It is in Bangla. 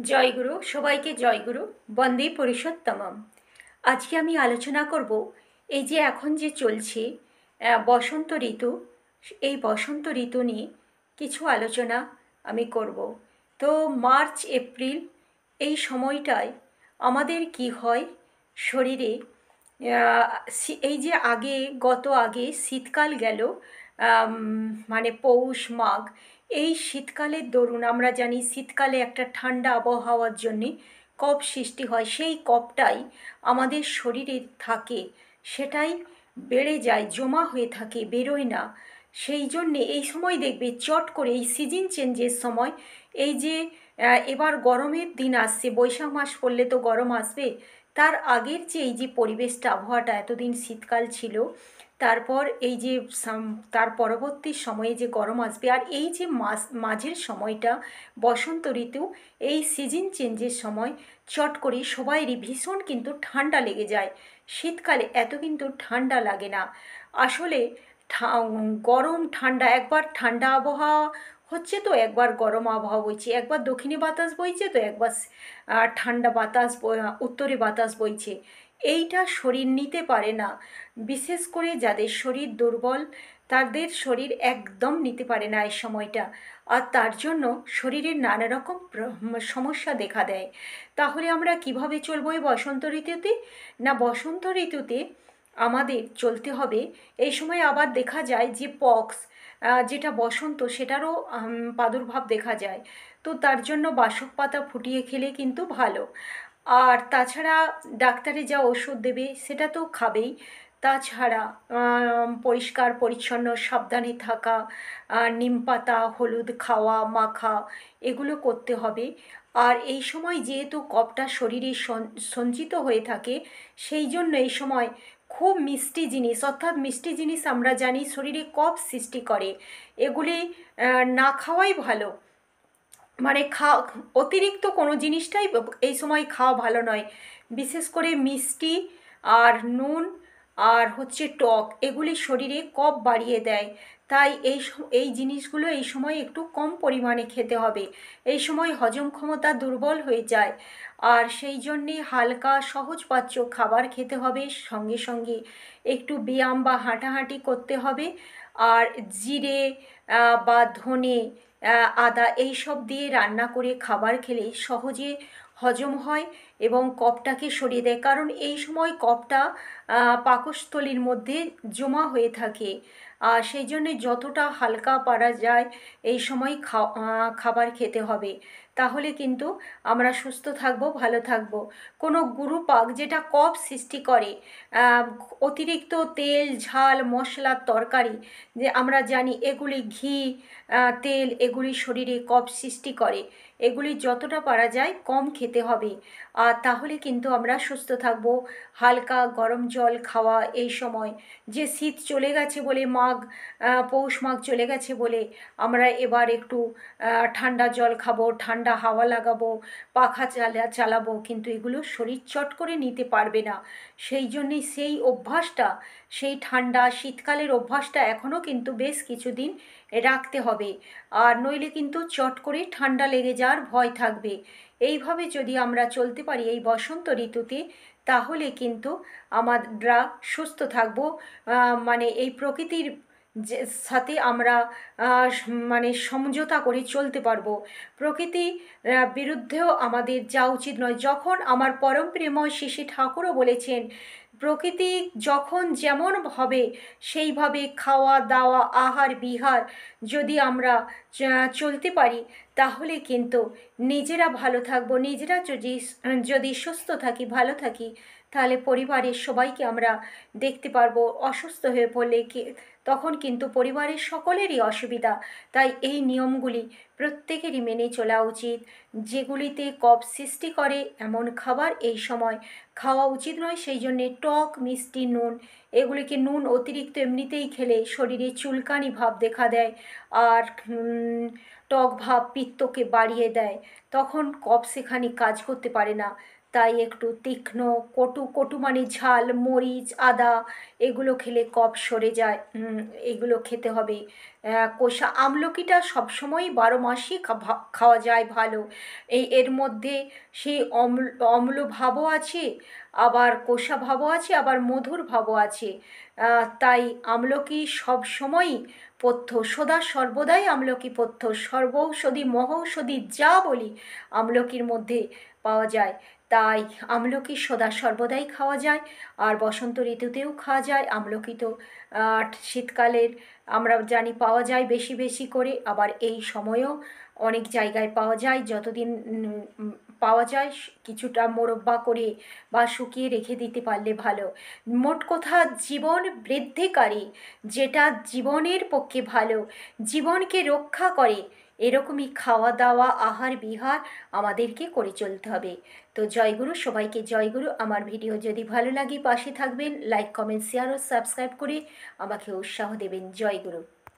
জয়গুরু, সবাইকে জয়গুরু। বন্দে পুরুষোত্তমম। আজকে আমি আলোচনা করব এই যে এখন যে চলছে বসন্ত ঋতু, এই বসন্ত ঋতু নিয়ে কিছু আলোচনা আমি করব। তো মার্চ এপ্রিল এই সময়টায় আমাদের কি হয় শরীরে, এই যে আগে শীতকাল গেল, আম, মানে পৌষ মাঘ, এই শীতকালের দরুন আমরা জানি শীতকালে একটা ঠান্ডা আবহাওয়ার জন্যে কফ সৃষ্টি হয়। সেই কফটাই আমাদের শরীরে থাকে, সেটাই বেড়ে যায়, জমা হয়ে থাকে, বেরোয় না। সেই জন্যে এই সময় দেখবে চট করে এই সিজন চেঞ্জের সময়, এই যে এবার গরমের দিন আসছে, বৈশাখ মাস পড়লে তো গরম আসবে, তার আগের যে এই যে পরিবেশটা, আবহাওয়াটা এতদিন শীতকাল ছিল, তারপর এই যে তার পরবর্তী সময়ে যে গরম আসবে, আর এই যে মাঝের সময়টা বসন্ত ঋতু, এই সিজন চেঞ্জের সময় চট করে সবাইরই ভীষণ কিন্তু ঠান্ডা লেগে যায়। শীতকালে এত কিন্তু ঠান্ডা লাগে না আসলে। গরম ঠান্ডা, একবার ঠান্ডা আবহাওয়া হচ্ছে তো একবার গরম আবহাওয়া বইছে, একবার দক্ষিণে বাতাস বইছে তো একবার ঠান্ডা বাতাস উত্তরে বাতাস বইছে। এইটা শরীর নিতে পারে না, বিশেষ করে যাদের শরীর দুর্বল, তাদের শরীর একদম নিতে পারে না এই সময়টা। আর তার জন্য শরীরের নানা রকম সমস্যা দেখা দেয়। তাহলে আমরা কিভাবে চলবো এই বসন্ত ঋতুতে? না, বসন্ত ঋতুতে আমাদের চলতে হবে। এই সময় আবার দেখা যায় যে পক্স, যেটা বসন্ত সেটারও প্রাদুর্ভাব দেখা যায়। তো তার জন্য বাসক পাতা ফুটিয়ে খেলে কিন্তু ভালো। আর তাছাড়া ডাক্তারে যা ওষুধ দেবে সেটা তো খাবেই। তাছাড়া পরিষ্কার পরিচ্ছন্ন সাবধানে থাকা, নিম পাতা হলুদ খাওয়া মাখা, এগুলো করতে হবে। আর এই সময় যেহেতু কফটা শরীরে সঞ্চিত হয়ে থাকে, সেই জন্য এই সময় খুব মিষ্টি জিনিস, অর্থাৎ মিষ্টি জিনিস আমরা জানি শরীরে কফ সৃষ্টি করে, এগুলি না খাওয়াই ভালো। মানে অতিরিক্ত কোনো জিনিসটাই এই সময় খাওয়া ভালো নয়। বিশেষ করে মিষ্টি আর নুন আর হচ্ছে টক, এগুলি শরীরে কফ বাড়িয়ে দেয়। তাই এই জিনিসগুলো এই সময় একটু কম পরিমাণে খেতে হবে। এই সময় হজম ক্ষমতা দুর্বল হয়ে যায়। আর সেই জন্যে হালকা সহজপাচ্য খাবার খেতে হবে, সঙ্গে সঙ্গে একটু ব্যায়াম বা হাঁটাহাঁটি করতে হবে। আর জিরে বা ধনে, আদা এই সব দিয়ে রান্না করে খাবার খেলে সহজে হজম হয় এবং কফটাকে সরিয়ে দেয়। কারণ এই সময় কফটা পাকস্থলীর মধ্যে জমা হয়ে থাকে। আর সেই জন্যে যতটা হালকা পারা যায় এই সময় খাবার খেতে হবে। তাহলে কিন্তু আমরা সুস্থ থাকবো, ভালো থাকবো। কোনো গুরুপাক যেটা কফ সৃষ্টি করে, আহ, অতিরিক্ত তেল ঝাল মশলার তরকারি, যে আমরা জানি এগুলি ঘি, তেল, এগুলি শরীরে কফ সৃষ্টি করে। এগুলি যতটা পারা যায় কম খেতে হবে। আর তাহলে কিন্তু আমরা সুস্থ থাকব। হালকা গরম জল খাওয়া, এই সময় যে শীত চলে গেছে বলে পৌষ মাঘ চলে গেছে বলে আমরা এবার একটু ঠান্ডা জল খাবো, ঠান্ডা হাওয়া লাগাবো, পাখা চালাবো, কিন্তু এগুলো শরীর চট করে নিতে পারবে না। সেই জন্যেই সেই অভ্যাসটা, সেই ঠান্ডা শীতকালের অভ্যাসটা এখনও কিন্তু বেশ কিছুদিন রাখতে হবে। আর নইলে কিন্তু চট করে ঠান্ডা লেগে যাওয়ার ভয় থাকবে। এইভাবে যদি আমরা চলতে পারি এই বসন্ত ঋতুতে, তাহলে কিন্তু আমরা সুস্থ থাকবো। মানে এই প্রকৃতির যে সাথে আমরা মানে সমঝোতা করে চলতে পারবো। প্রকৃতি বিরুদ্ধেও আমাদের যাওয়া উচিত নয়। যখন আমার পরম প্রেময় শ্রী ঠাকুরও বলেছেন, প্রকৃতি যখন যেমন হবে সেইভাবে খাওয়া দাওয়া আহার বিহার যদি আমরা চলতে পারি, তাহলে কিন্তু নিজেরা ভালো থাকবো। নিজেরা যদি যদি সুস্থ থাকি, ভালো থাকি, তাহলে পরিবারের সবাইকে আমরা দেখতে পারবো। অসুস্থ হয়ে পড়লে তখন কিন্তু পরিবারের সকলেরই অসুবিধা। তাই এই নিয়মগুলি প্রত্যেকেরই মেনে চলা উচিত। যেগুলিতে কফ সৃষ্টি করে এমন খাবার এই সময় খাওয়া উচিত নয়। সেই জন্যে টক মিষ্টি নুন, এগুলিকে নুন অতিরিক্ত এমনিতেই খেলে শরীরে চুলকানি ভাব দেখা দেয়। আর টক ভাব পিত্তকে বাড়িয়ে দেয়, তখন কফ সেখানে কাজ করতে পারে না। তাই একটু তীক্ষ্ণ কটু কটু মানে ঝাল, মরিচ, আদা এগুলো খেলে কফ সরে যায়, এগুলো খেতে হবে। কষা আমলকিটা সবসময়ই 12 মাসই খাওয়া যায় ভালো। এর মধ্যে সেই অম্ল ভাবও আছে, আবার কষা ভাবও আছে, আবার মধুর ভাবও আছে। তাই আমলকি সবসময়ই পথ্য, সদা সর্বদাই আমলকি পথ্য, সর্বৌষধি মহৌষধি যা বলি আমলকির মধ্যে পাওয়া যায়। তাই আমলকি সদা সর্বদাই খাওয়া যায়, আর বসন্ত ঋতুতেও খাওয়া যায় আমলকি। তো শীতকালের আমরা জানি পাওয়া যায় বেশি বেশি করে, আবার এই সময়েও অনেক জায়গায় পাওয়া যায়। যতদিন পাওয়া যায় কিছুটা মোরব্বা করে বা শুকিয়ে রেখে দিতে পারলে ভালো। মোট কথা জীবন বৃদ্ধিকারী, যেটা জীবনের পক্ষে ভালো, জীবনকে রক্ষা করে, এরকমই খাওয়া দাওয়া আহার বিহার আমাদেরকে করে চলতে হবে। তো জয়গুরু, সবাইকে জয়গুরু। আমার ভিডিও যদি ভালো লাগে পাশে থাকবেন, লাইক কমেন্ট শেয়ার ও সাবস্ক্রাইব করে আমাকে উৎসাহ দেবেন। জয়গুরু।